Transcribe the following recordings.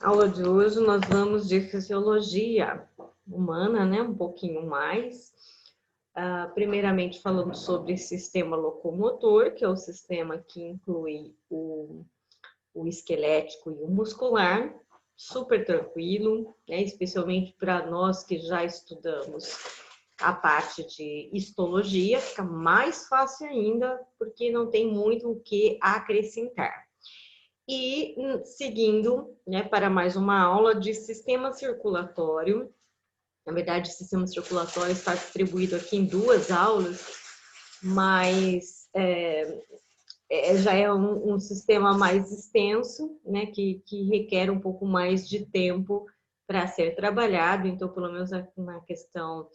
Aula de hoje nós vamos de fisiologia humana, né? Um pouquinho mais. Primeiramente falando sobre sistema locomotor, que é o sistema que inclui o esquelético e o muscular. Super tranquilo, né? Especialmente para nós que já estudamos a parte de histologia, fica mais fácil ainda, porque não tem muito o que acrescentar. E seguindo, né, para mais uma aula de sistema circulatório. Na verdade, o sistema circulatório está distribuído aqui em duas aulas, mas já é um sistema mais extenso, né, que requer um pouco mais de tempo para ser trabalhado. Então, pelo menos na questão,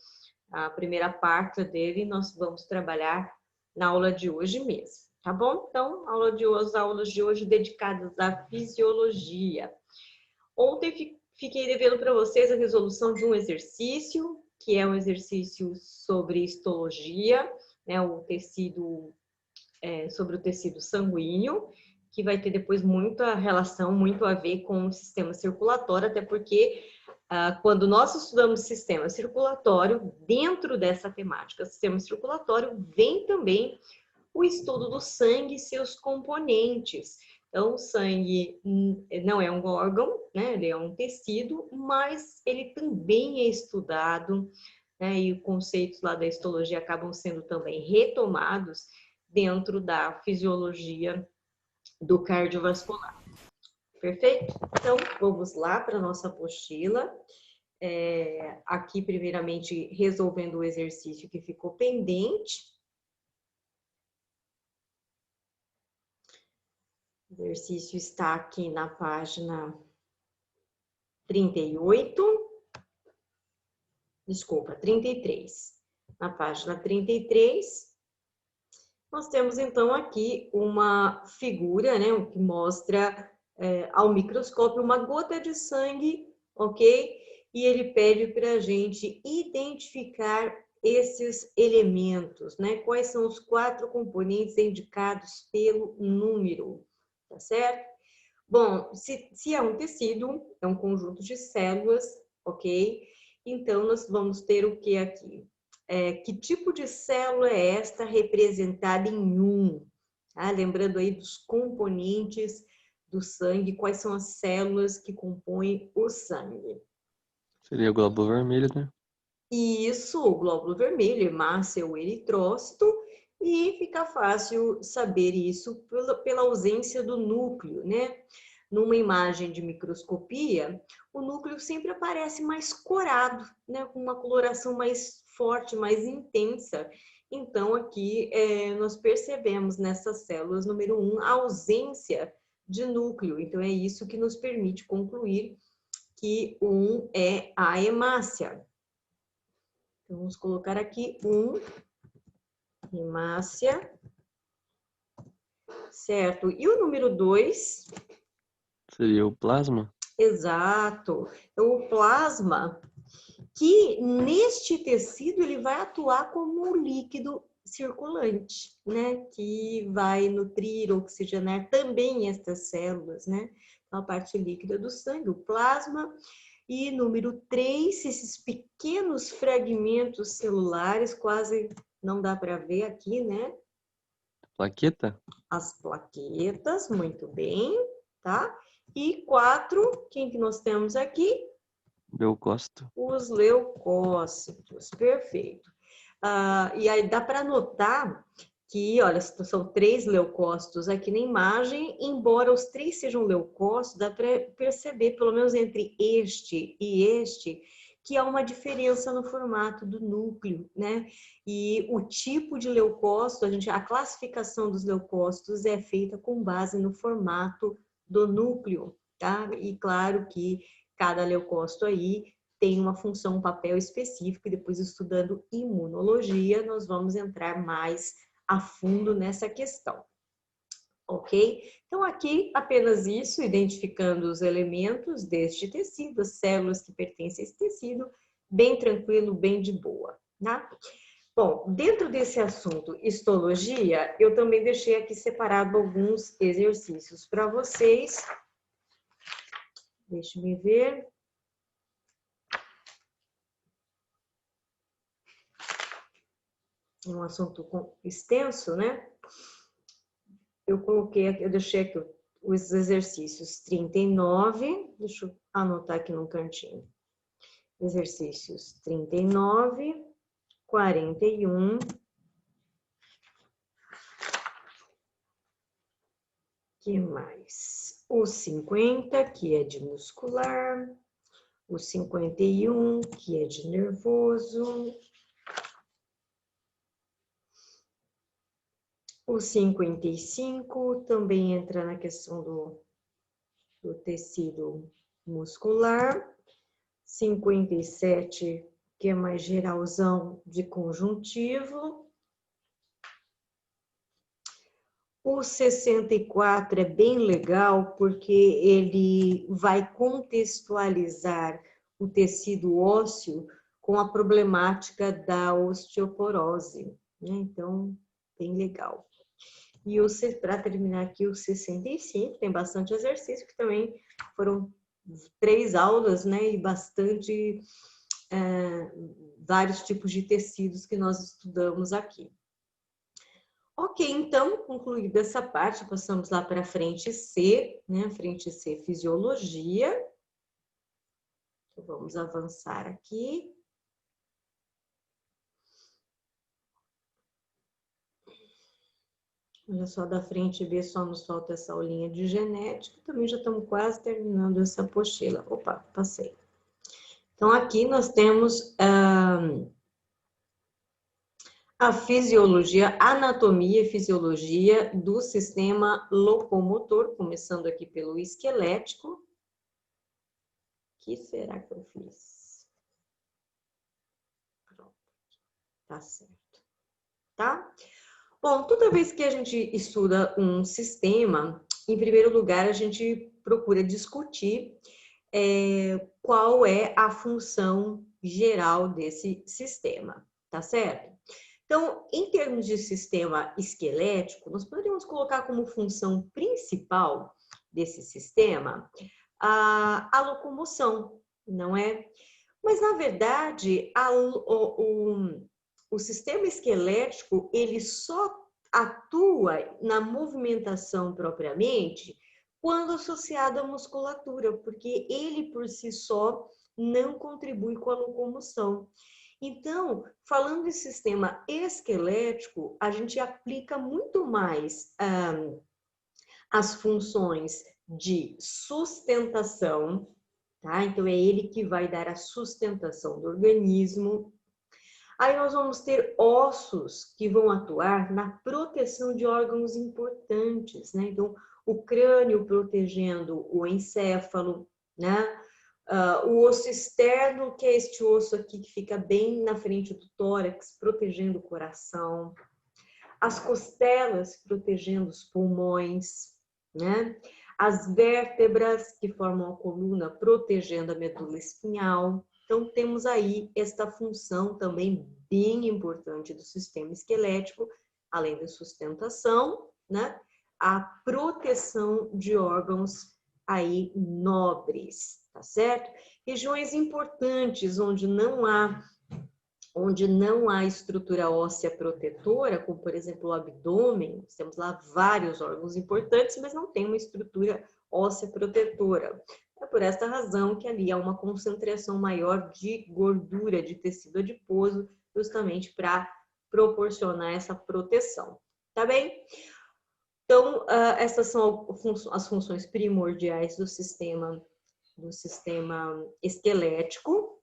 a primeira parte dele, nós vamos trabalhar na aula de hoje mesmo. Tá bom? Então, as aulas de hoje dedicadas à fisiologia. Ontem fiquei devendo para vocês a resolução de um exercício, que é um exercício sobre histologia, né, sobre o tecido sanguíneo, que vai ter depois muita relação, muito a ver com o sistema circulatório, até porque quando nós estudamos sistema circulatório, dentro dessa temática, sistema circulatório, vem também o estudo do sangue e seus componentes. Então, o sangue não é um órgão, né? Ele é um tecido, mas ele também é estudado, né? E os conceitos lá da histologia acabam sendo também retomados dentro da fisiologia do cardiovascular. Perfeito? Então, vamos lá para a nossa apostila. Aqui, primeiramente, resolvendo o exercício que ficou pendente. O exercício está aqui na página 38. Desculpa, 33. Na página 33, nós temos então aqui uma figura, né, que mostra ao microscópio uma gota de sangue, ok? E ele pede para a gente identificar esses elementos, né? Quais são os 4 componentes indicados pelo número, tá certo? Bom, se é um tecido, é um conjunto de células, ok? Então, nós vamos ter o que aqui? Que tipo de célula é esta representada em 1? Tá? Lembrando aí dos componentes do sangue, quais são as células que compõem o sangue. Seria o glóbulo vermelho, né? Isso, o glóbulo vermelho, hemácia ou eritrócito, e fica fácil saber isso pela ausência do núcleo, né? Numa imagem de microscopia, o núcleo sempre aparece mais corado, né? Com uma coloração mais forte, mais intensa. Então, aqui nós percebemos nessas células, número 1, a ausência de núcleo. Então, é isso que nos permite concluir que 1 é a hemácia. Então, vamos colocar aqui 1, hemácia, certo? E o número 2? Seria o plasma? Exato. Então, o plasma, que neste tecido ele vai atuar como um líquido circulante, né? Que vai nutrir, oxigenar também estas células, né? Então, a parte líquida do sangue, o plasma. E número 3, esses pequenos fragmentos celulares, quase não dá para ver aqui, né? Plaqueta? As plaquetas, muito bem, tá? E 4, quem que nós temos aqui? Leucócito. Os leucócitos, perfeito. E aí dá para notar que, olha, são 3 leucócitos aqui na imagem, embora os 3 sejam leucócitos, dá para perceber, pelo menos entre este e este, que há uma diferença no formato do núcleo, né? E o tipo de leucócito, a classificação dos leucócitos é feita com base no formato do núcleo, tá? E claro que cada leucócito aí tem uma função, um papel específico, e depois estudando imunologia, nós vamos entrar mais a fundo nessa questão, ok? Então, aqui apenas isso, identificando os elementos deste tecido, as células que pertencem a esse tecido, bem tranquilo, bem de boa, tá? Bom, dentro desse assunto histologia, eu também deixei aqui separado alguns exercícios para vocês. Deixe-me ver. É um assunto extenso, né? Eu deixei aqui os exercícios 39, deixa eu anotar aqui no cantinho. Exercícios 39, 41. Que mais? O 50, que é de muscular. O 51, que é de nervoso. O 55 também entra na questão do tecido muscular. 57, que é mais geralzão, de conjuntivo. O 64 é bem legal porque ele vai contextualizar o tecido ósseo com a problemática da osteoporose, né? Então, bem legal. E para terminar aqui, o 65, tem bastante exercício, que também foram 3 aulas, né? E bastante, vários tipos de tecidos que nós estudamos aqui. Ok, então, concluída essa parte, passamos lá para a frente C, né? Frente C, fisiologia. Então, vamos avançar aqui. Olha só, da frente B só nos falta essa aulinha de genética. Também já estamos quase terminando essa apostila. Opa, passei. Então, aqui nós temos a fisiologia, anatomia e fisiologia do sistema locomotor, começando aqui pelo esquelético. O que será que eu fiz? Pronto, tá certo. Tá? Bom, toda vez que a gente estuda um sistema, em primeiro lugar, a gente procura discutir qual é a função geral desse sistema, tá certo? Então, em termos de sistema esquelético, nós poderíamos colocar como função principal desse sistema a locomoção, não é? Mas, na verdade, o sistema esquelético, ele só atua na movimentação propriamente quando associado à musculatura, porque ele, por si só, não contribui com a locomoção. Então, falando de sistema esquelético, a gente aplica muito mais as funções de sustentação, tá? Então, é ele que vai dar a sustentação do organismo. Aí nós vamos ter ossos que vão atuar na proteção de órgãos importantes, né? Então, o crânio protegendo o encéfalo, né? O osso externo, que é este osso aqui que fica bem na frente do tórax, protegendo o coração. As costelas protegendo os pulmões, né? As vértebras que formam a coluna protegendo a medula espinhal. Então, temos aí esta função também bem importante do sistema esquelético, além da sustentação, né? A proteção de órgãos aí nobres, tá certo? Regiões importantes onde não há estrutura óssea protetora, como por exemplo o abdômen, temos lá vários órgãos importantes, mas não tem uma estrutura óssea protetora. É por esta razão que ali há uma concentração maior de gordura, de tecido adiposo, justamente para proporcionar essa proteção. Tá bem? Então, essas são as funções primordiais do sistema esquelético.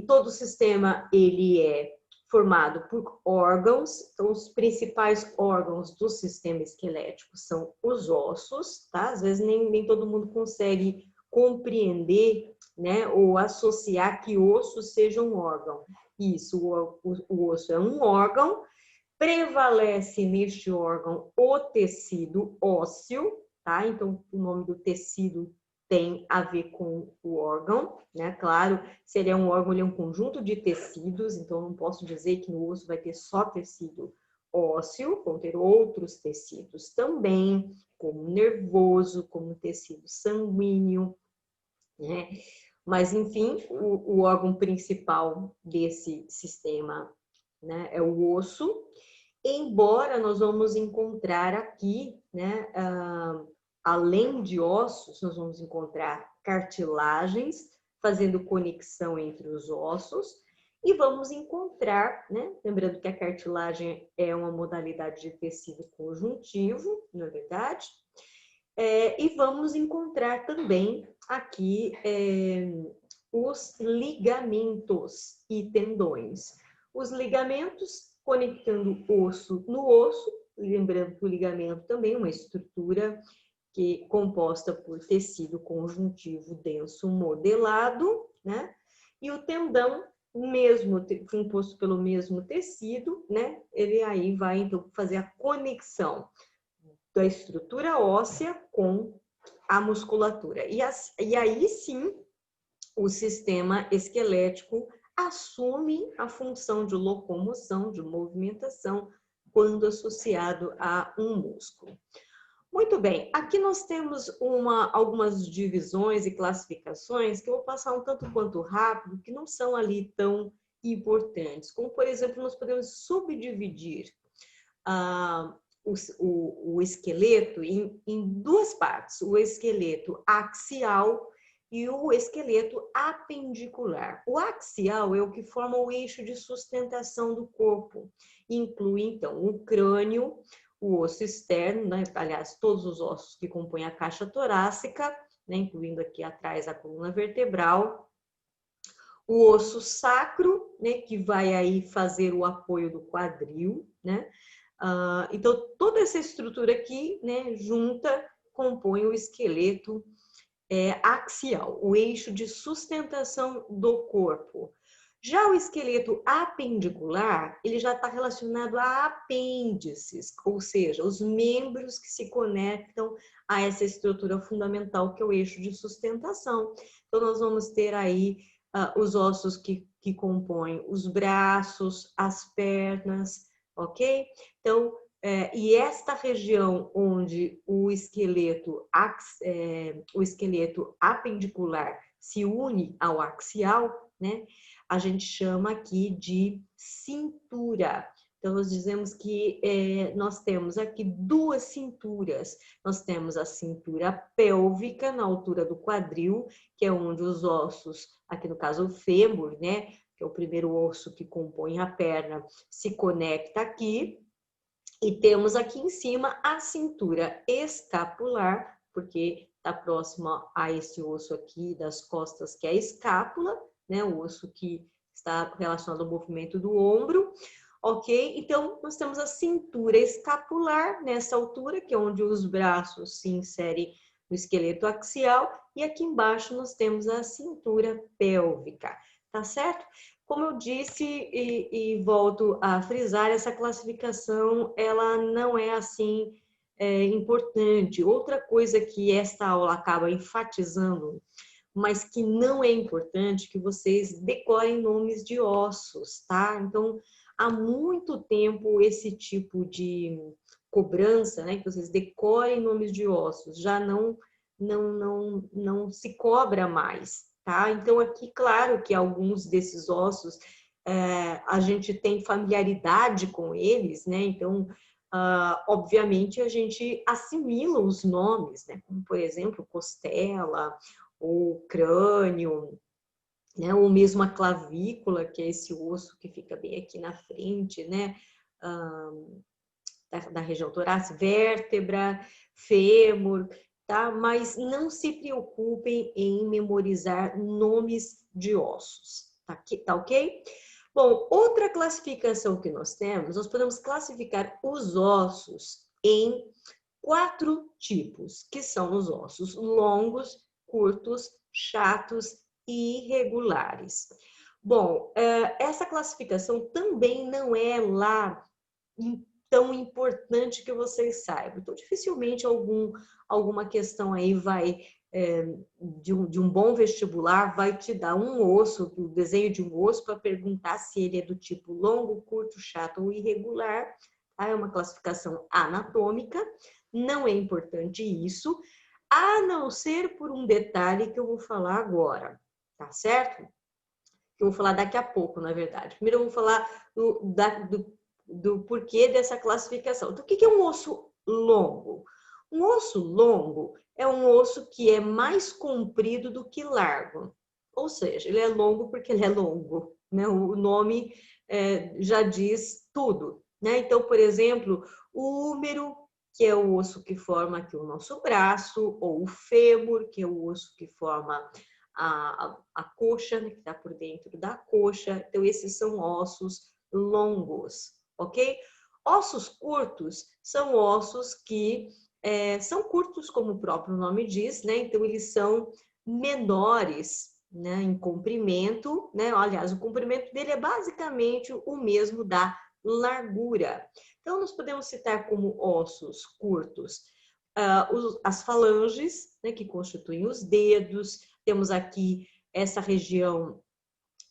Todo o sistema ele é formado por órgãos. Então, os principais órgãos do sistema esquelético são os ossos, tá? Às vezes nem todo mundo consegue compreender, né, ou associar que osso seja um órgão. Isso, o osso é um órgão, prevalece neste órgão o tecido ósseo, tá? Então, o nome do tecido tem a ver com o órgão, né? Claro, se ele é um órgão, ele é um conjunto de tecidos, então não posso dizer que no osso vai ter só tecido ósseo, vão ter outros tecidos também, como nervoso, como tecido sanguíneo, né? Mas, enfim, o órgão principal desse sistema, né, é o osso, embora nós vamos encontrar aqui, né, além de ossos, nós vamos encontrar cartilagens, fazendo conexão entre os ossos, e vamos encontrar, né, lembrando que a cartilagem é uma modalidade de tecido conjuntivo, não é verdade? E vamos encontrar também aqui os ligamentos e tendões. Os ligamentos conectando osso no osso, lembrando que o ligamento também é uma estrutura que composta por tecido conjuntivo denso modelado, né? E o tendão, mesmo composto pelo mesmo tecido, né? Ele aí vai então fazer a conexão da estrutura óssea com a musculatura. E aí sim, o sistema esquelético assume a função de locomoção, de movimentação, quando associado a um músculo. Muito bem, aqui nós temos algumas divisões e classificações que eu vou passar um tanto quanto rápido, que não são ali tão importantes. Como, por exemplo, nós podemos subdividir o esqueleto em duas partes, o esqueleto axial e o esqueleto apendicular. O axial é o que forma o eixo de sustentação do corpo. Inclui, então, o crânio, o osso externo, né? Aliás, todos os ossos que compõem a caixa torácica, né? Incluindo aqui atrás a coluna vertebral, o osso sacro, né? Que vai aí fazer o apoio do quadril, né? Então, toda essa estrutura aqui, né, junta, compõe o esqueleto axial, o eixo de sustentação do corpo. Já o esqueleto apendicular, ele já está relacionado a apêndices, ou seja, os membros que se conectam a essa estrutura fundamental que é o eixo de sustentação. Então, nós vamos ter aí os ossos que compõem os braços, as pernas, ok? Então, e esta região onde o esqueleto apendicular se une ao axial, né? A gente chama aqui de cintura. Então, nós dizemos que nós temos aqui duas cinturas. Nós temos a cintura pélvica na altura do quadril, que é onde os ossos, aqui no caso o fêmur, né? Que é o primeiro osso que compõe a perna, se conecta aqui. E temos aqui em cima a cintura escapular, porque está próxima a esse osso aqui das costas, que é a escápula, né? O osso que está relacionado ao movimento do ombro, ok? Então, nós temos a cintura escapular nessa altura, que é onde os braços se inserem no esqueleto axial, e aqui embaixo nós temos a cintura pélvica, tá certo? Como eu disse e volto a frisar, essa classificação ela não é assim importante. Outra coisa que esta aula acaba enfatizando, mas que não é importante, que vocês decorem nomes de ossos, tá? Então, há muito tempo esse tipo de cobrança, né, que vocês decorem nomes de ossos, já não se cobra mais, tá? Então, aqui, claro que alguns desses ossos a gente tem familiaridade com eles, né? Então, obviamente, a gente assimila os nomes, né? Como, por exemplo, costela, ou crânio, né? Ou mesmo a clavícula, que é esse osso que fica bem aqui na frente, né? Da região torácica, vértebra, fêmur, tá? Mas não se preocupem em memorizar nomes de ossos, tá ok? Bom, outra classificação que nós temos, nós podemos classificar os ossos em 4 tipos, que são os ossos longos, curtos, chatos e irregulares. Bom, essa classificação também não é lá tão importante que vocês saibam. Então, dificilmente alguma questão aí vai, de um bom vestibular, vai te dar um osso, o desenho de um osso, para perguntar se ele é do tipo longo, curto, chato ou irregular. Tá? É uma classificação anatômica, não é importante isso. a não ser por um detalhe que eu vou falar agora, tá certo? Que eu vou falar daqui a pouco, na verdade. Primeiro eu vou falar do porquê dessa classificação. Então, o que é um osso longo? Um osso longo é um osso que é mais comprido do que largo. Ou seja, ele é longo porque ele é longo, né? O nome já diz tudo, né? Então, por exemplo, o húmero, que é o osso que forma aqui o nosso braço, ou o fêmur, que é o osso que forma a coxa, né, que está por dentro da coxa. Então, esses são ossos longos, ok? Ossos curtos são ossos que são curtos, como o próprio nome diz, né? Então, eles são menores, né, em comprimento, né? Aliás, o comprimento dele é basicamente o mesmo da largura. Então, nós podemos citar como ossos curtos as falanges, né, que constituem os dedos. Temos aqui essa região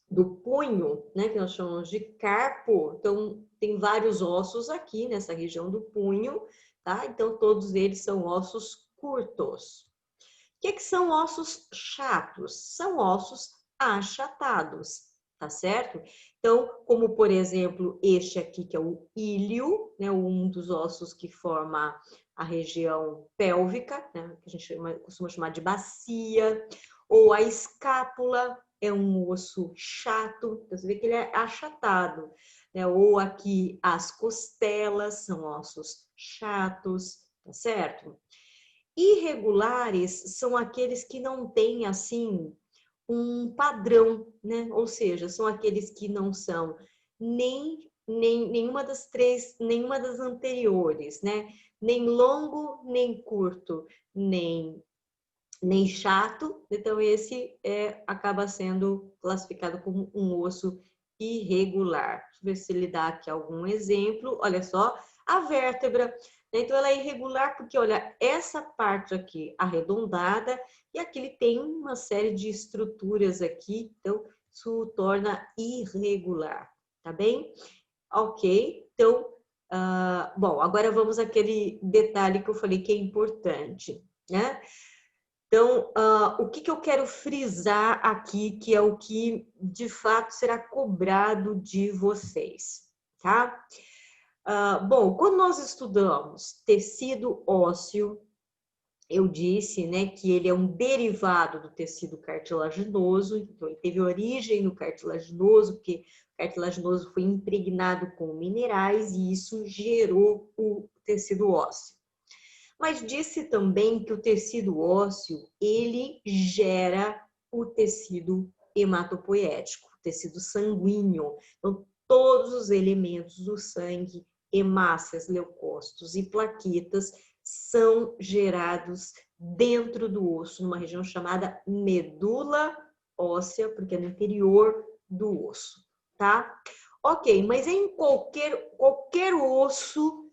do punho, né, que nós chamamos de carpo. Então, tem vários ossos aqui nessa região do punho, tá? Então, todos eles são ossos curtos. O que são ossos chatos? São ossos achatados, tá certo? Então, como por exemplo, este aqui que é o ilho, né, um dos ossos que forma a região pélvica, né, que a gente costuma chamar de bacia, ou a escápula é um osso chato, então você vê que ele é achatado, né? Ou aqui as costelas são ossos chatos, tá certo? Irregulares são aqueles que não têm, assim, um padrão, né? Ou seja, são aqueles que não são nenhuma das três, nenhuma das anteriores, né? Nem longo, nem curto, nem chato. Então, esse acaba sendo classificado como um osso irregular. Deixa eu ver se ele dá aqui algum exemplo. Olha só, a vértebra. Então, ela é irregular porque, olha, essa parte aqui arredondada e aqui ele tem uma série de estruturas aqui. Então, isso o torna irregular, tá bem? Ok, então, bom, agora vamos àquele detalhe que eu falei que é importante, né? Então, o que eu quero frisar aqui, que é o que de fato será cobrado de vocês, tá? Bom, quando nós estudamos tecido ósseo, eu disse, né, que ele é um derivado do tecido cartilaginoso, então ele teve origem no cartilaginoso, porque o cartilaginoso foi impregnado com minerais e isso gerou o tecido ósseo. Mas disse também que o tecido ósseo, ele gera o tecido hematopoético, o tecido sanguíneo. Então, todos os elementos do sangue, hemácias, leucócitos e plaquetas, são gerados dentro do osso, numa região chamada medula óssea, porque é no interior do osso, tá? Ok, mas em qualquer osso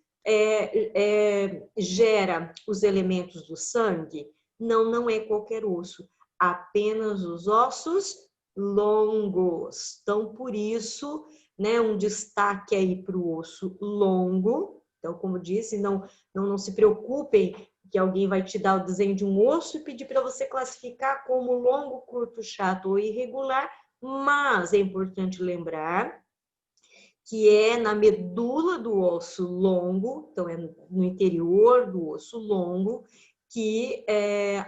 gera os elementos do sangue? Não, não é qualquer osso, apenas os ossos longos. Então, por isso, né, um destaque aí para o osso longo. Então, como disse, não se preocupem que alguém vai te dar o desenho de um osso e pedir para você classificar como longo, curto, chato ou irregular, mas é importante lembrar que é na medula do osso longo, então é no interior do osso longo, que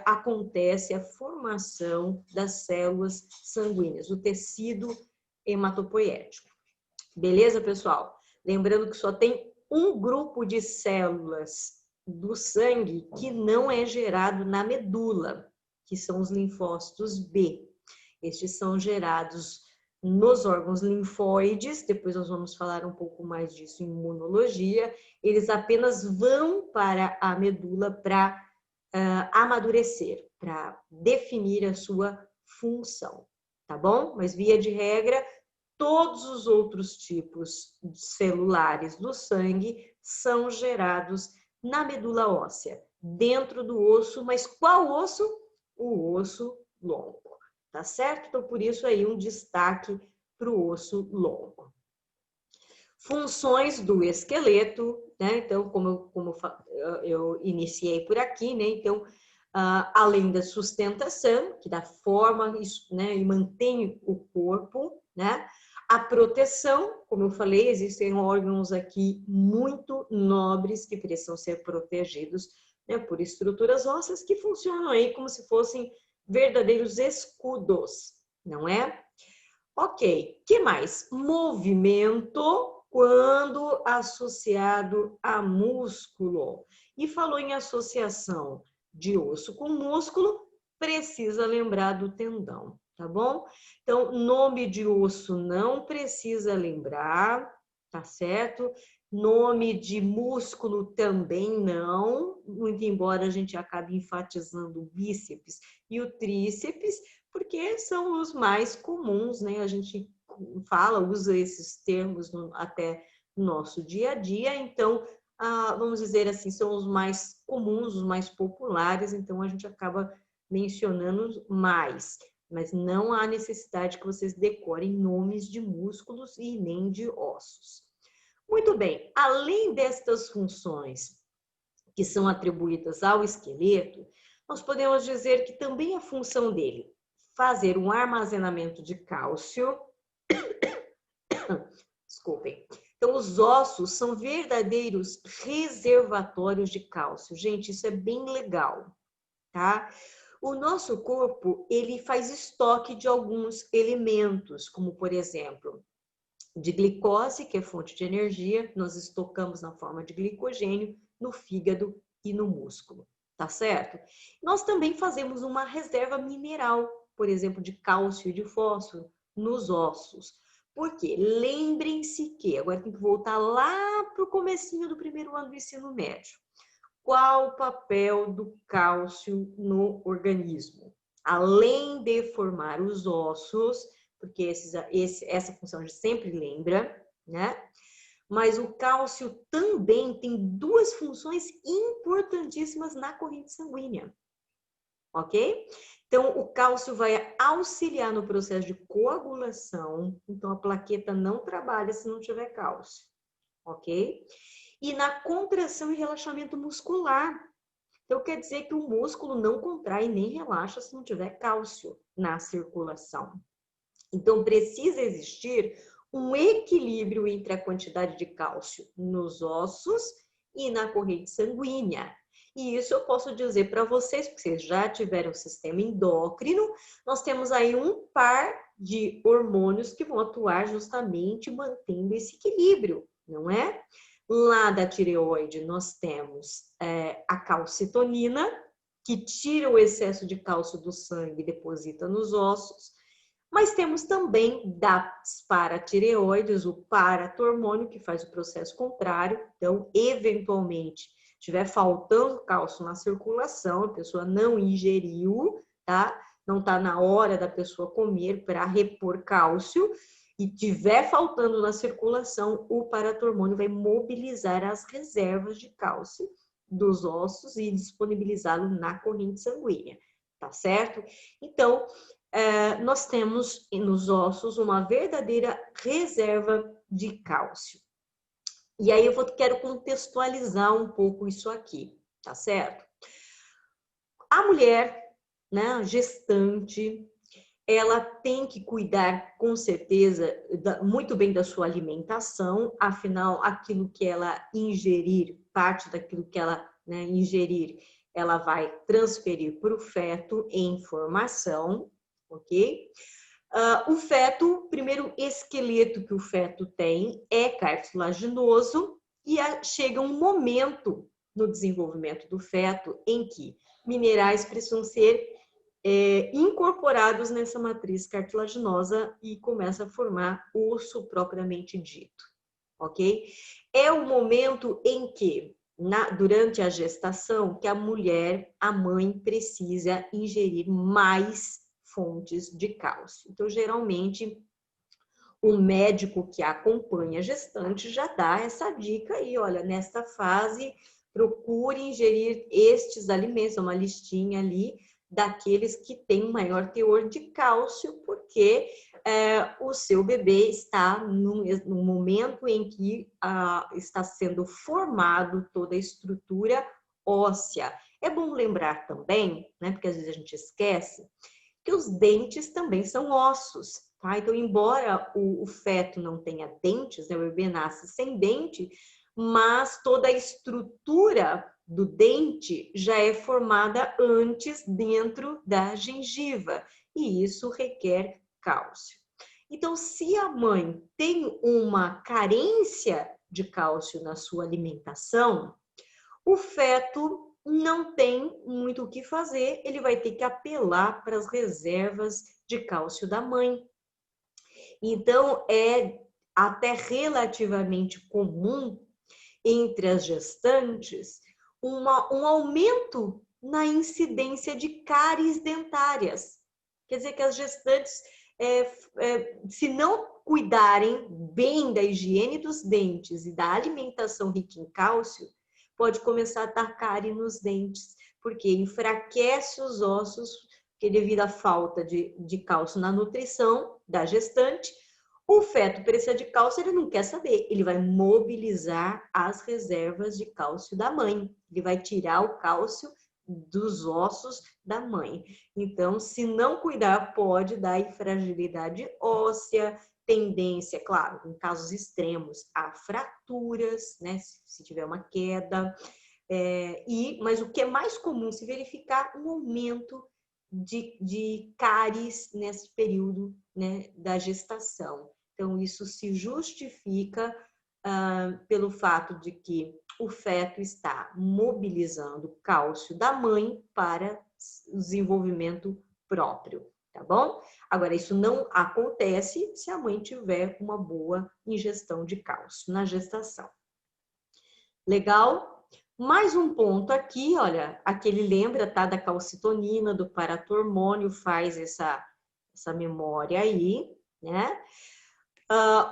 acontece a formação das células sanguíneas, o tecido hematopoético. Beleza, pessoal? Lembrando que só tem um grupo de células do sangue que não é gerado na medula, que são os linfócitos B. Estes são gerados nos órgãos linfóides, depois nós vamos falar um pouco mais disso em imunologia. Eles apenas vão para a medula para amadurecer, para definir a sua função, tá bom? Mas via de regra, todos os outros tipos celulares do sangue são gerados na medula óssea, dentro do osso, mas qual osso? O osso longo, tá certo? Então, por isso aí um destaque para o osso longo. Funções do esqueleto, né? Então, como eu iniciei por aqui, né? Então, além da sustentação, que dá forma, né, e mantém o corpo, né? A proteção, como eu falei, existem órgãos aqui muito nobres que precisam ser protegidos, né, por estruturas ósseas que funcionam aí como se fossem verdadeiros escudos, não é? Ok, que mais? Movimento quando associado a músculo. E falou em associação de osso com músculo, precisa lembrar do tendão, tá bom? Então, nome de osso não precisa lembrar, tá certo? Nome de músculo também não, muito embora a gente acabe enfatizando o bíceps e o tríceps, porque são os mais comuns, né? A gente fala, usa esses termos até no nosso dia a dia, então, vamos dizer assim, são os mais comuns, os mais populares, então a gente acaba mencionando mais, mas não há necessidade que vocês decorem nomes de músculos e nem de ossos. Muito bem, além destas funções que são atribuídas ao esqueleto, nós podemos dizer que também a função dele fazer um armazenamento de cálcio. Desculpem. Então, os ossos são verdadeiros reservatórios de cálcio. Gente, isso é bem legal, tá? O nosso corpo, ele faz estoque de alguns elementos, como, por exemplo, de glicose, que é fonte de energia, nós estocamos na forma de glicogênio no fígado e no músculo, tá certo? Nós também fazemos uma reserva mineral, por exemplo, de cálcio e de fósforo nos ossos. Por quê? Lembrem-se que, agora tem que voltar lá para o comecinho do primeiro ano do ensino médio. Qual o papel do cálcio no organismo? Além de formar os ossos, porque essa função a gente sempre lembra, né? Mas o cálcio também tem duas funções importantíssimas na corrente sanguínea, ok? Então, o cálcio vai auxiliar no processo de coagulação, então a plaqueta não trabalha se não tiver cálcio, ok? E na contração e relaxamento muscular. Então, quer dizer que o músculo não contrai nem relaxa se não tiver cálcio na circulação. Então, precisa existir um equilíbrio entre a quantidade de cálcio nos ossos e na corrente sanguínea. E isso eu posso dizer para vocês, porque vocês já tiveram o sistema endócrino, nós temos aí um par de hormônios que vão atuar justamente mantendo esse equilíbrio, não é? Lá da tireoide nós temos a calcitonina, que tira o excesso de cálcio do sangue e deposita nos ossos. Mas temos também das paratireoides, o paratormônio, que faz o processo contrário. Então, eventualmente, estiver faltando cálcio na circulação, a pessoa não ingeriu, tá? Não está na hora da pessoa comer para repor cálcio, e tiver faltando na circulação, o paratormônio vai mobilizar as reservas de cálcio dos ossos e disponibilizá-lo na corrente sanguínea, tá certo? Então, nós temos nos ossos uma verdadeira reserva de cálcio. E aí eu quero contextualizar um pouco isso aqui, tá certo? A mulher, né, gestante, ela tem que cuidar, com certeza, muito bem da sua alimentação, afinal, aquilo que ela ingerir, parte daquilo que ela, né, ingerir, ela vai transferir para o feto em formação, ok? O feto, o primeiro esqueleto que o feto tem é cartilaginoso e chega um momento no desenvolvimento do feto em que minerais precisam ser incorporados nessa matriz cartilaginosa e começa a formar osso propriamente dito, ok? É o momento em que, durante a gestação, que a mulher, a mãe, precisa ingerir mais fontes de cálcio. Então, geralmente, o médico que acompanha a gestante já dá essa dica aí, olha, nesta fase, procure ingerir estes alimentos, uma listinha ali, daqueles que têm um maior teor de cálcio, porque o seu bebê está no momento em que está sendo formado toda a estrutura óssea. É bom lembrar também, né, porque às vezes a gente esquece, que os dentes também são ossos, tá? Então, embora o feto não tenha dentes, né, o bebê nasce sem dente, mas toda a estrutura do dente já é formada antes dentro da gengiva, e isso requer cálcio. Então, se a mãe tem uma carência de cálcio na sua alimentação, o feto não tem muito o que fazer, ele vai ter que apelar para as reservas de cálcio da mãe. Então, é até relativamente comum entre as gestantes um aumento na incidência de cáries dentárias. Quer dizer que as gestantes, se não cuidarem bem da higiene dos dentes e da alimentação rica em cálcio, pode começar a dar cárie nos dentes, porque enfraquece os ossos, porque devido à falta de cálcio na nutrição da gestante, o feto precisa de cálcio, ele não quer saber, ele vai mobilizar as reservas de cálcio da mãe, ele vai tirar o cálcio dos ossos da mãe. Então, se não cuidar, pode dar fragilidade óssea, tendência, claro, em casos extremos, a fraturas, né, se tiver uma queda, mas o que é mais comum se verificar um aumento de cáries nesse período, né, da gestação. Então, isso se justifica pelo fato de que o feto está mobilizando cálcio da mãe para o desenvolvimento próprio, tá bom? Agora, isso não acontece se a mãe tiver uma boa ingestão de cálcio na gestação. Legal? Mais um ponto aqui, olha, aquele lembra, tá, da calcitonina, do paratormônio, faz essa memória aí, né?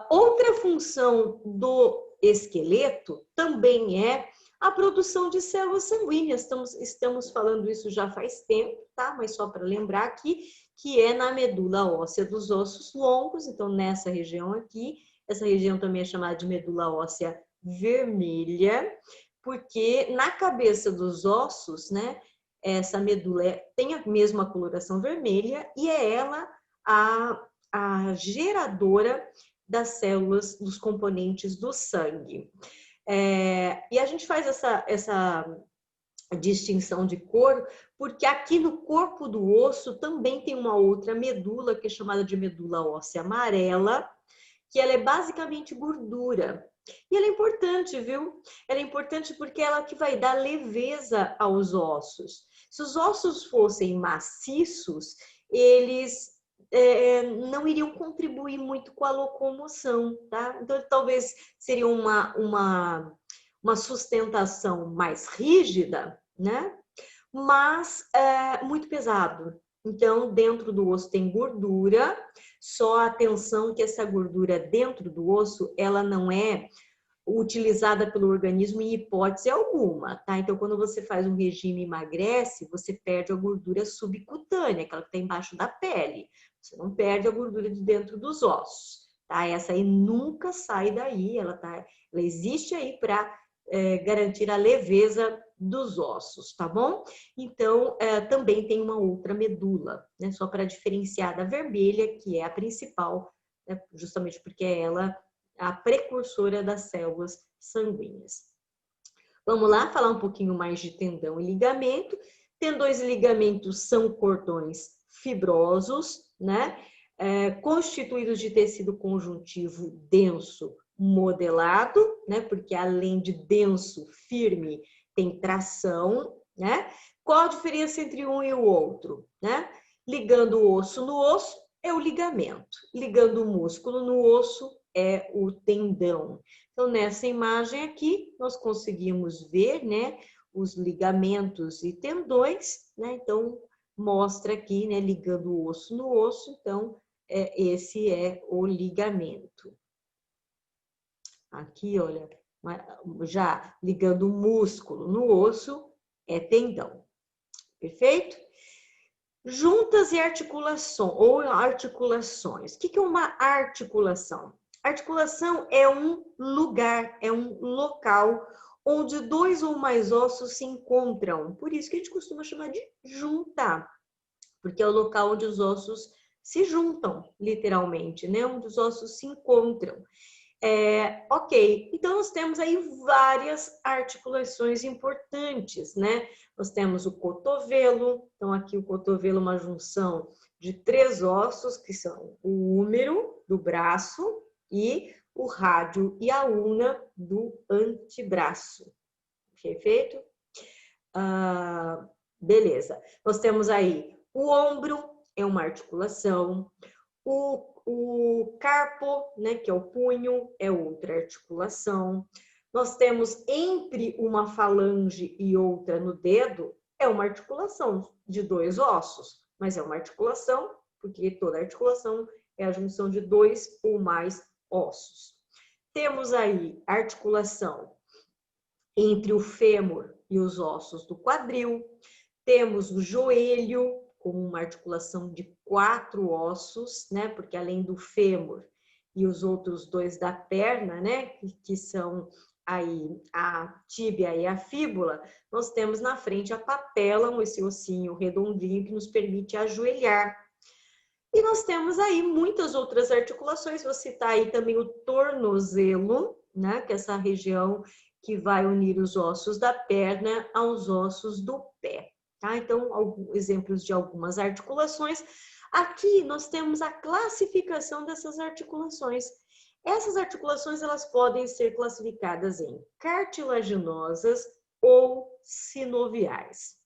Outra função do esqueleto também é a produção de células sanguíneas. Estamos falando isso já faz tempo, tá? Mas só para lembrar aqui, que é na medula óssea dos ossos longos, então nessa região aqui, essa região também é chamada de medula óssea vermelha, porque na cabeça dos ossos, né, essa medula tem a mesma coloração vermelha e é ela a geradora das células, dos componentes do sangue. E a gente faz essa distinção de cor, porque aqui no corpo do osso também tem uma outra medula, que é chamada de medula óssea amarela, que ela é basicamente gordura. E ela é importante, viu? Ela é importante porque ela que vai dar leveza aos ossos. Se os ossos fossem maciços, eles não iriam contribuir muito com a locomoção, tá? Então, talvez seria uma sustentação mais rígida, né? Mas muito pesado. Então, dentro do osso tem gordura, só atenção que essa gordura dentro do osso, ela não é utilizada pelo organismo em hipótese alguma, tá? Então, quando você faz um regime e emagrece, você perde a gordura subcutânea, aquela que está embaixo da pele. Você não perde a gordura de dentro dos ossos, tá? Essa aí nunca sai daí, ela existe aí para garantir a leveza dos ossos, tá bom? Então, também tem uma outra medula, né? Só para diferenciar da vermelha, que é a principal, né? Justamente porque é ela a precursora das células sanguíneas. Vamos lá falar um pouquinho mais de tendão e ligamento. Tendões e ligamentos são cordões fibrosos, né? Constituídos de tecido conjuntivo denso modelado, né? Porque além de denso, firme, tem tração, né? Qual a diferença entre um e o outro, né? Ligando o osso no osso é o ligamento, ligando o músculo no osso é o tendão. Então, nessa imagem aqui, nós conseguimos ver, né, os ligamentos e tendões, né? Então, mostra aqui, né, ligando o osso no osso, então, esse é o ligamento. Aqui, olha, já ligando o músculo no osso, é tendão. Perfeito? Juntas e articulações, ou articulações. O que é uma articulação? Articulação é um lugar, é um local onde dois ou mais ossos se encontram. Por isso que a gente costuma chamar de junta, porque é o local onde os ossos se juntam, literalmente, né? Onde os ossos se encontram. Ok, então nós temos aí várias articulações importantes, né? Nós temos o cotovelo, então aqui o cotovelo é uma junção de 3 ossos, que são o húmero do braço e o rádio e a una do antebraço. Perfeito? Beleza. Nós temos aí o ombro, é uma articulação. O carpo, né, que é o punho, é outra articulação. Nós temos entre uma falange e outra no dedo, é uma articulação de 2 ossos, mas é uma articulação, porque toda articulação é a junção de 2 ou mais ossos. Temos aí articulação entre o fêmur e os ossos do quadril. Temos o joelho, com uma articulação de 4 ossos, né? Porque além do fêmur e os outros 2 da perna, né? Que são aí a tíbia e a fíbula, nós temos na frente a patela, esse ossinho redondinho que nos permite ajoelhar. E nós temos aí muitas outras articulações, vou citar aí também o tornozelo, né? Que é essa região que vai unir os ossos da perna aos ossos do pé. Tá? Então, exemplos de algumas articulações. Aqui nós temos a classificação dessas articulações. Essas articulações elas podem ser classificadas em cartilaginosas ou sinoviais.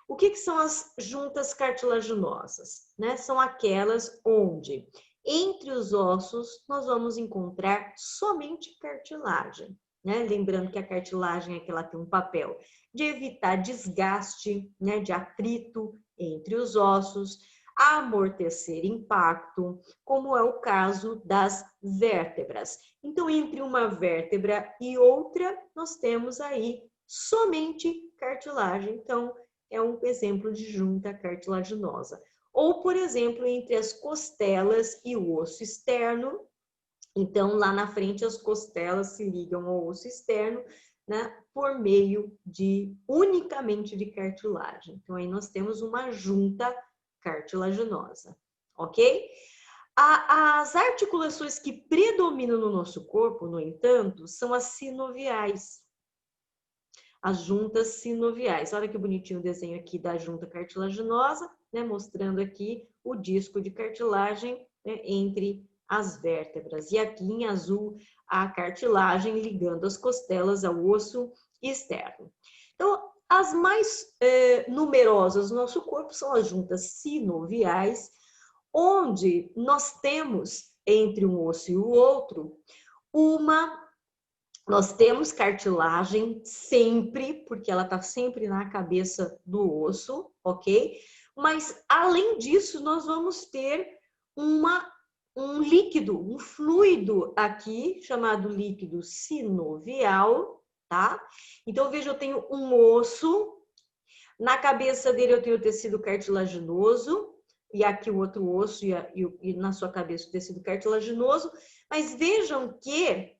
O que são as juntas cartilaginosas? Né? São aquelas onde entre os ossos nós vamos encontrar somente cartilagem. Né? Lembrando que a cartilagem é que ela tem um papel de evitar desgaste, né, de atrito entre os ossos, amortecer impacto, como é o caso das vértebras. Então, entre uma vértebra e outra, nós temos aí somente cartilagem. Então, é um exemplo de junta cartilaginosa. Ou, por exemplo, entre as costelas e o osso externo. Então, lá na frente, as costelas se ligam ao osso externo, né, por meio unicamente de cartilagem. Então, aí nós temos uma junta cartilaginosa, ok? As articulações que predominam no nosso corpo, no entanto, são as sinoviais. As juntas sinoviais. Olha que bonitinho o desenho aqui da junta cartilaginosa, né, mostrando aqui o disco de cartilagem, né, entre as vértebras. E aqui em azul, a cartilagem ligando as costelas ao osso externo. Então, as mais numerosas do nosso corpo são as juntas sinoviais, onde nós temos, entre um osso e o outro, nós temos cartilagem sempre, porque ela está sempre na cabeça do osso, ok? Mas, além disso, nós vamos ter um líquido, um fluido aqui, chamado líquido sinovial, tá? Então, veja, eu tenho um osso, na cabeça dele eu tenho o tecido cartilaginoso, e aqui o outro osso, e na sua cabeça o tecido cartilaginoso, mas vejam que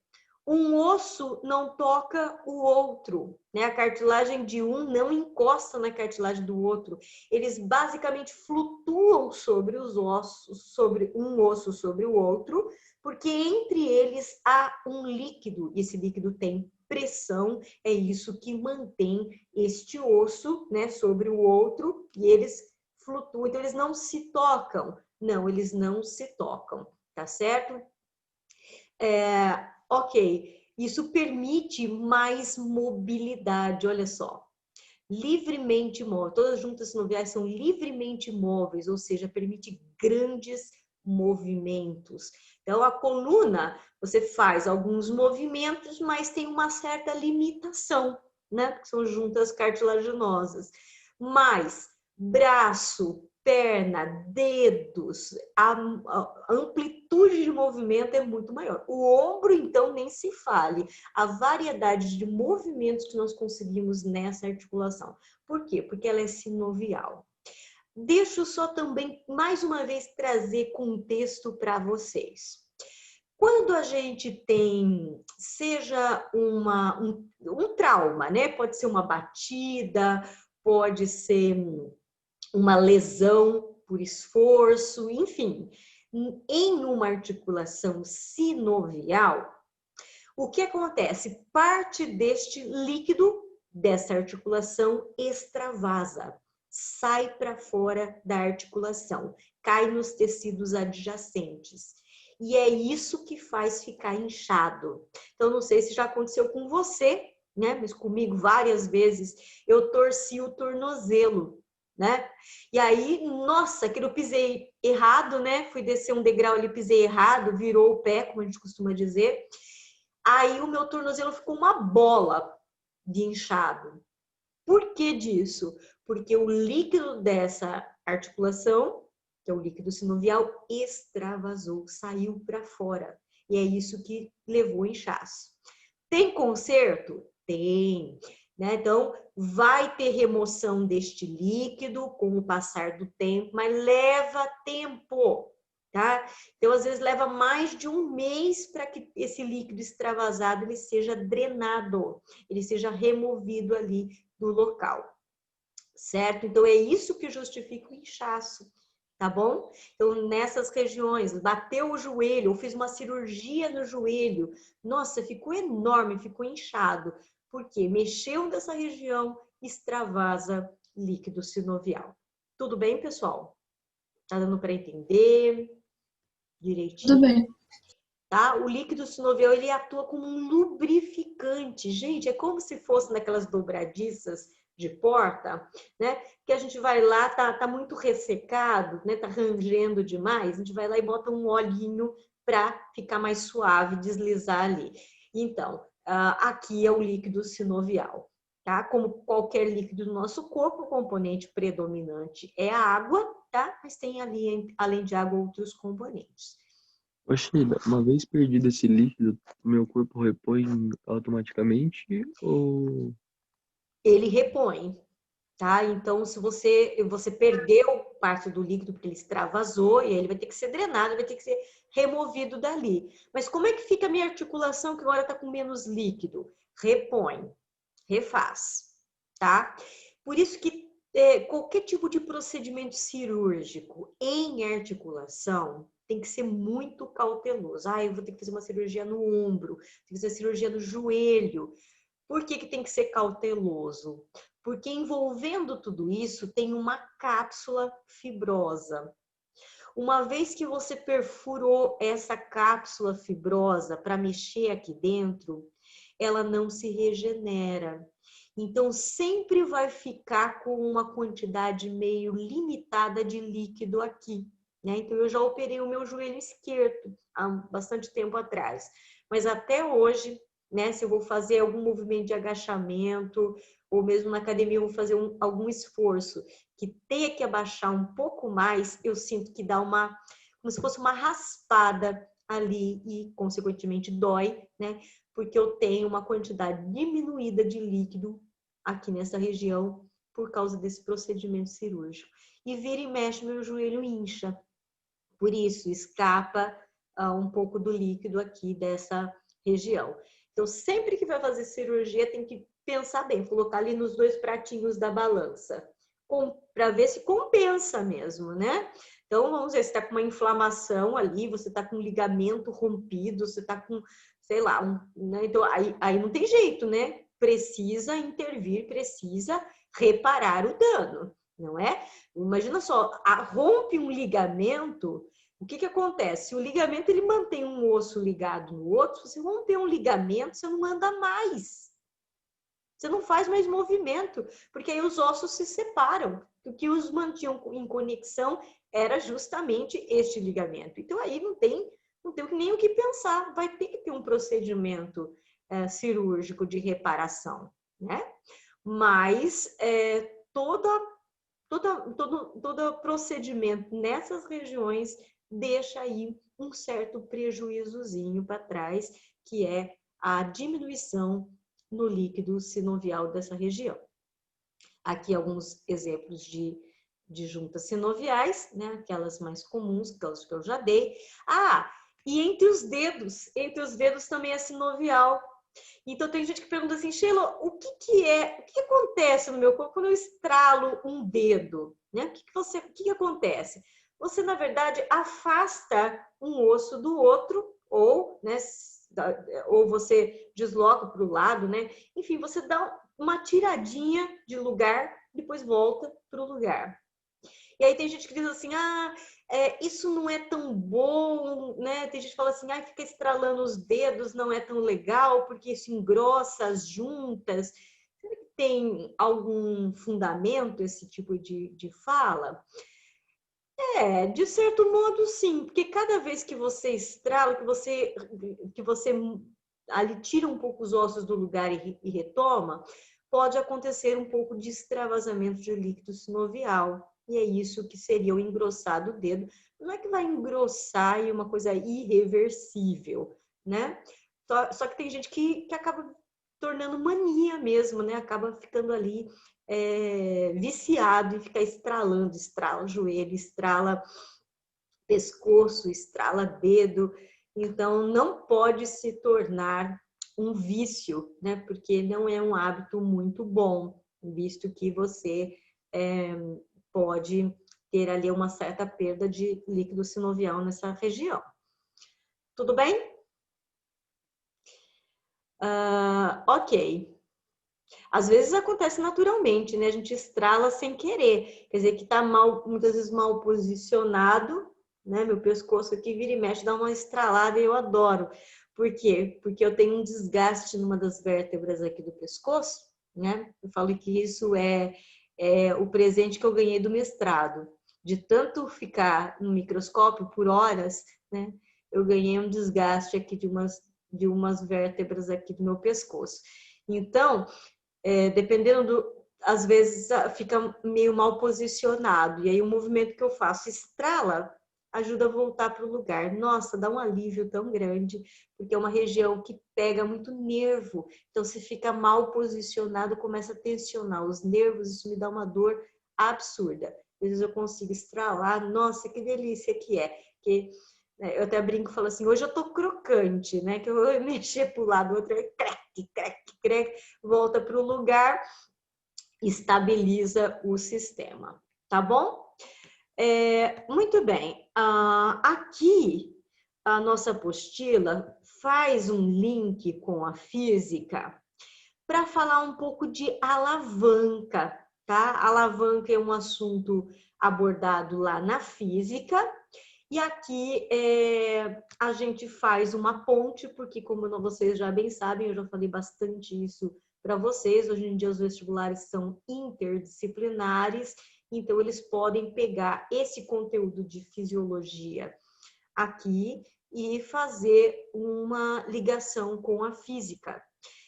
um osso não toca o outro, né? A cartilagem de um não encosta na cartilagem do outro. Eles basicamente flutuam sobre os ossos, sobre um osso sobre o outro, porque entre eles há um líquido, e esse líquido tem pressão, é isso que mantém este osso, né, sobre o outro, e eles flutuam, então eles não se tocam. Não, eles não se tocam, tá certo? Ok, isso permite mais mobilidade, olha só. Livremente móvel, todas as juntas sinoviais são livremente móveis, ou seja, permite grandes movimentos. Então, a coluna, você faz alguns movimentos, mas tem uma certa limitação, né? Porque são juntas cartilaginosas. Mas braço, perna, dedos, a amplitude de movimento é muito maior. O ombro, então, nem se fale. A variedade de movimentos que nós conseguimos nessa articulação. Por quê? Porque ela é sinovial. Deixa eu só também, mais uma vez, trazer contexto para vocês. Quando a gente tem, seja um trauma, né? Pode ser uma batida, pode ser uma lesão por esforço, enfim, em uma articulação sinovial, o que acontece? Parte deste líquido, dessa articulação, extravasa, sai para fora da articulação, cai nos tecidos adjacentes. E é isso que faz ficar inchado. Então, não sei se já aconteceu com você, né? Mas comigo várias vezes eu torci o tornozelo, né? E aí, nossa, aquilo eu pisei errado, né? Fui descer um degrau ali, pisei errado, virou o pé, como a gente costuma dizer. Aí o meu tornozelo ficou uma bola de inchado. Por que disso? Porque o líquido dessa articulação, que é o líquido sinovial, extravasou, saiu para fora. E é isso que levou o inchaço. Tem conserto? Tem. Né? Então, vai ter remoção deste líquido com o passar do tempo, mas leva tempo. Tá? Então, às vezes, leva mais de um mês para que esse líquido extravasado ele seja drenado, ele seja removido ali do local, certo? Então, é isso que justifica o inchaço, tá bom? Então, nessas regiões, bateu o joelho, ou fiz uma cirurgia no joelho, nossa, ficou enorme, ficou inchado, porque mexeu nessa região, extravasa líquido sinovial. Tudo bem, pessoal? Tá dando para entender direitinho? Tudo bem. Tá? O líquido sinovial, ele atua como um lubrificante. Gente, é como se fosse naquelas dobradiças de porta, né? Que a gente vai lá, tá muito ressecado, né? Tá rangendo demais, a gente vai lá e bota um olhinho para ficar mais suave, deslizar ali. Então, aqui é o líquido sinovial, tá? Como qualquer líquido do nosso corpo, o componente predominante é a água, tá? Mas tem ali, além de água, outros componentes. Ô, Sheila, uma vez perdido esse líquido, meu corpo repõe automaticamente ou... Ele repõe, tá? Então, se você perdeu parte do líquido porque ele extravasou, e aí ele vai ter que ser drenado, vai ter que ser removido dali. Mas como é que fica a minha articulação que agora está com menos líquido? Repõe, refaz, tá? Por isso que qualquer tipo de procedimento cirúrgico em articulação tem que ser muito cauteloso. Ah, eu vou ter que fazer uma cirurgia no ombro, tem que fazer cirurgia no joelho. Por que tem que ser cauteloso? Porque envolvendo tudo isso tem uma cápsula fibrosa. Uma vez que você perfurou essa cápsula fibrosa para mexer aqui dentro, ela não se regenera. Então, sempre vai ficar com uma quantidade meio limitada de líquido aqui, né? Então, eu já operei o meu joelho esquerdo há bastante tempo atrás. Mas até hoje, né, se eu vou fazer algum movimento de agachamento, ou mesmo na academia eu vou fazer algum esforço que tenha que abaixar um pouco mais, eu sinto que dá como se fosse uma raspada ali e, consequentemente, dói, né? Porque eu tenho uma quantidade diminuída de líquido aqui nessa região por causa desse procedimento cirúrgico. E vira e mexe, meu joelho incha. Por isso, escapa um pouco do líquido aqui dessa região. Então, sempre que vai fazer cirurgia, tem que pensar bem, colocar ali nos dois pratinhos da balança, para ver se compensa mesmo, né? Então, vamos ver, você está com uma inflamação ali, você está com um ligamento rompido, você está com, sei lá, né? Então, aí não tem jeito, né? Precisa intervir, precisa reparar o dano, não é? Imagina só, rompe um ligamento, o que acontece? O ligamento, ele mantém um osso ligado no outro, se você romper um ligamento, você não anda mais. Você não faz mais movimento, porque aí os ossos se separam. O que os mantinham em conexão era justamente este ligamento. Então, aí não tem nem o que pensar. Vai ter que ter um procedimento cirúrgico de reparação, né? Mas todo procedimento nessas regiões deixa aí um certo prejuízozinho para trás, que é a diminuição no líquido sinovial dessa região. Aqui alguns exemplos de juntas sinoviais, né? Aquelas mais comuns, aquelas que eu já dei. E entre os dedos também é sinovial. Então tem gente que pergunta assim, Sheila, o que acontece no meu corpo quando eu estralo um dedo? Né? O que acontece? Você, na verdade, afasta um osso do outro, ou, né, ou você desloca para o lado, né? Enfim, você dá uma tiradinha de lugar, depois volta para o lugar. E aí tem gente que diz assim, isso não é tão bom, né? Tem gente que fala assim, fica estralando os dedos, não é tão legal, porque isso engrossa as juntas. Será que tem algum fundamento esse tipo de fala? De certo modo, sim, porque cada vez que você estrala, que você ali tira um pouco os ossos do lugar e retoma, pode acontecer um pouco de extravasamento de líquido sinovial. E é isso que seria o engrossar do dedo. Não é que vai engrossar e uma coisa irreversível, né? Só que tem gente que acaba tornando mania mesmo, né? Acaba ficando ali viciado e fica estralando, estrala o joelho, estrala pescoço, estrala dedo. Então, não pode se tornar um vício, né? Porque não é um hábito muito bom, visto que você pode ter ali uma certa perda de líquido sinovial nessa região. Tudo bem? Ok. Às vezes acontece naturalmente, né? A gente estrala sem querer. Quer dizer, que está muitas vezes mal posicionado, né? Meu pescoço aqui vira e mexe, dá uma estralada e eu adoro. Por quê? Porque eu tenho um desgaste numa das vértebras aqui do pescoço, né? Eu falo que isso é o presente que eu ganhei do mestrado. De tanto ficar no microscópio por horas, né? Eu ganhei um desgaste aqui de umas vértebras aqui do meu pescoço. Então, dependendo às vezes fica meio mal posicionado, e aí o movimento que eu faço estrala, ajuda a voltar para o lugar. Nossa, dá um alívio tão grande, porque é uma região que pega muito nervo, então se fica mal posicionado, começa a tensionar os nervos, isso me dá uma dor absurda. Às vezes eu consigo estralar, nossa, que delícia que é, que eu até brinco e falo assim, hoje eu tô crocante, né? Que eu vou mexer para o lado, o outro é crack, crack, crack, volta para o lugar, estabiliza o sistema, tá bom? Muito bem. Aqui, a nossa apostila faz um link com a física para falar um pouco de alavanca, tá? Alavanca é um assunto abordado lá na física. E aqui a gente faz uma ponte, porque como vocês já bem sabem, eu já falei bastante isso para vocês, hoje em dia os vestibulares são interdisciplinares, então eles podem pegar esse conteúdo de fisiologia aqui e fazer uma ligação com a física.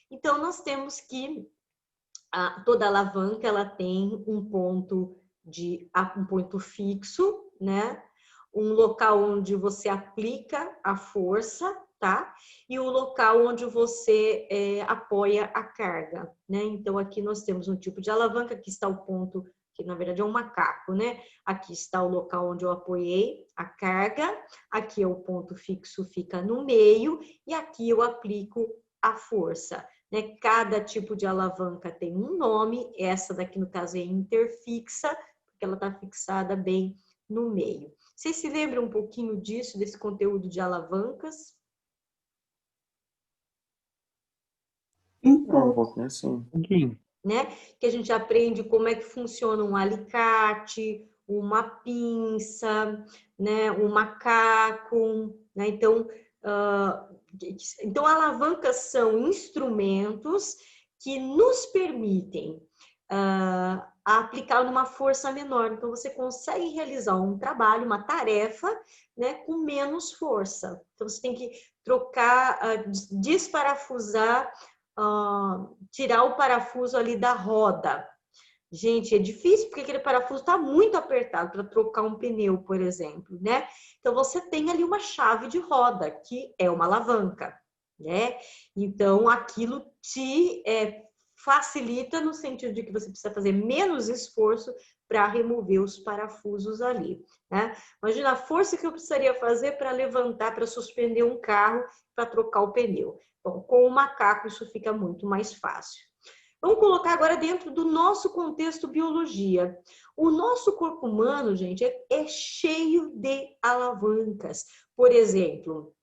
Então nós temos que toda alavanca ela tem um ponto fixo, né? Um local onde você aplica a força, tá? E o local onde você apoia a carga, né? Então, aqui nós temos um tipo de alavanca, aqui está o ponto, que na verdade é um macaco, né? Aqui está o local onde eu apoiei a carga, aqui é o ponto fixo, fica no meio, e aqui eu aplico a força, né? Cada tipo de alavanca tem um nome, essa daqui no caso é interfixa, porque ela está fixada bem no meio. Vocês se lembram um pouquinho disso, desse conteúdo de alavancas? Um pouquinho assim. Né? Que a gente aprende como é que funciona um alicate, uma pinça, né? Um macaco, né? Então, alavancas são instrumentos que nos permitem aplicar numa força menor. Então, você consegue realizar um trabalho, uma tarefa, né, com menos força. Então, você tem que trocar, desparafusar, tirar o parafuso ali da roda. Gente, é difícil porque aquele parafuso está muito apertado para trocar um pneu, por exemplo, né? Então, você tem ali uma chave de roda, que é uma alavanca, né? Então, aquilo te facilita no sentido de que você precisa fazer menos esforço para remover os parafusos ali, né? Imagina a força que eu precisaria fazer para levantar, para suspender um carro, para trocar o pneu. Bom, com o macaco isso fica muito mais fácil. Vamos colocar agora dentro do nosso contexto biologia. O nosso corpo humano, gente, é cheio de alavancas. Por exemplo,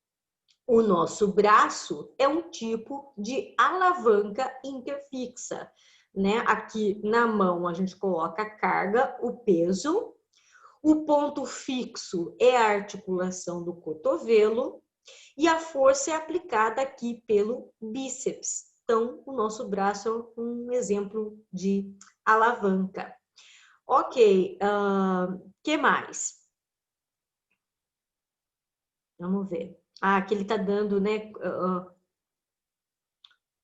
o nosso braço é um tipo de alavanca interfixa, né? Aqui na mão a gente coloca a carga, o peso. O ponto fixo é a articulação do cotovelo e a força é aplicada aqui pelo bíceps. Então, o nosso braço é um exemplo de alavanca. Ok, que mais? Vamos ver. Aqui ele está dando, né,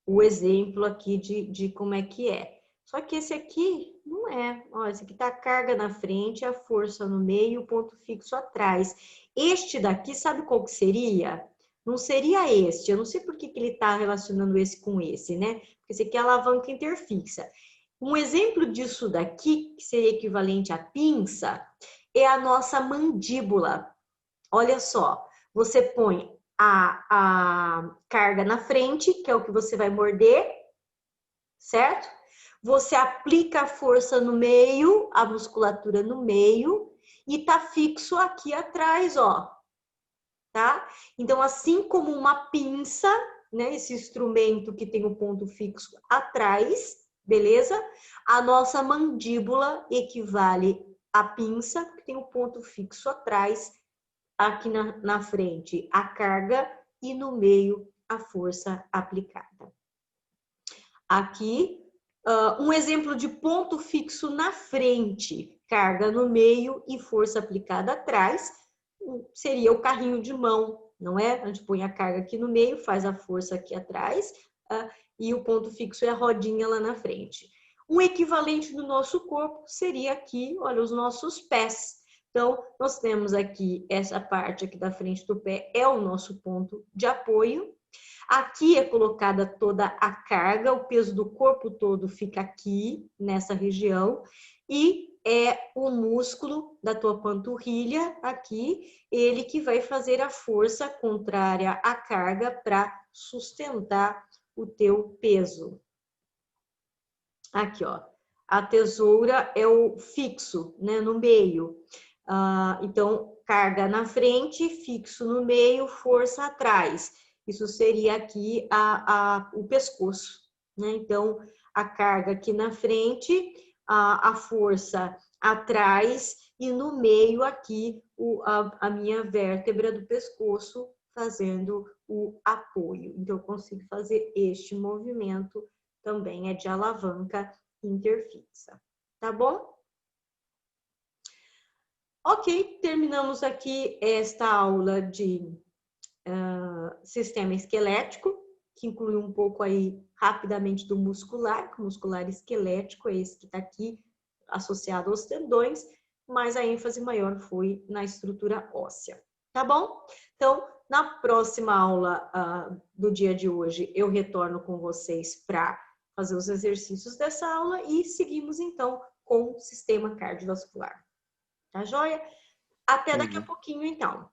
o exemplo aqui de como é que é. Só que esse aqui não é. Ó, esse aqui tá a carga na frente, a força no meio e o ponto fixo atrás. Este daqui, sabe qual que seria? Não seria este. Eu não sei por que ele está relacionando esse com esse, né? Porque esse aqui é alavanca interfixa. Um exemplo disso daqui, que seria equivalente à pinça, é a nossa mandíbula. Olha só, você põe a carga na frente, que é o que você vai morder, certo? Você aplica a força no meio, a musculatura no meio, e tá fixo aqui atrás, ó. Tá? Então, assim como uma pinça, né? Esse instrumento que tem o ponto fixo atrás, beleza? A nossa mandíbula equivale à pinça, que tem o ponto fixo atrás, aqui na frente a carga e no meio a força aplicada. Aqui, um exemplo de ponto fixo na frente, carga no meio e força aplicada atrás, seria o carrinho de mão, não é? A gente põe a carga aqui no meio, faz a força aqui atrás, e o ponto fixo é a rodinha lá na frente. Um equivalente do nosso corpo seria aqui, olha, os nossos pés. Então, nós temos aqui essa parte aqui da frente do pé, é o nosso ponto de apoio. Aqui é colocada toda a carga, o peso do corpo todo fica aqui, nessa região, e é o músculo da tua panturrilha aqui, ele que vai fazer a força contrária à carga para sustentar o teu peso. Aqui, ó, a tesoura é o fixo, né, no meio. Então, carga na frente, fixo no meio, força atrás. Isso seria aqui o pescoço, né? Então, a carga aqui na frente, a força atrás e no meio aqui a minha vértebra do pescoço fazendo o apoio. Então, eu consigo fazer este movimento, também é de alavanca interfixa, tá bom? Ok, terminamos aqui esta aula de sistema esquelético, que inclui um pouco aí rapidamente do muscular, que o muscular esquelético é esse que está aqui associado aos tendões, mas a ênfase maior foi na estrutura óssea, tá bom? Então, na próxima aula do dia de hoje, eu retorno com vocês para fazer os exercícios dessa aula e seguimos então com o sistema cardiovascular. Tá joia? Até daqui a pouquinho, então.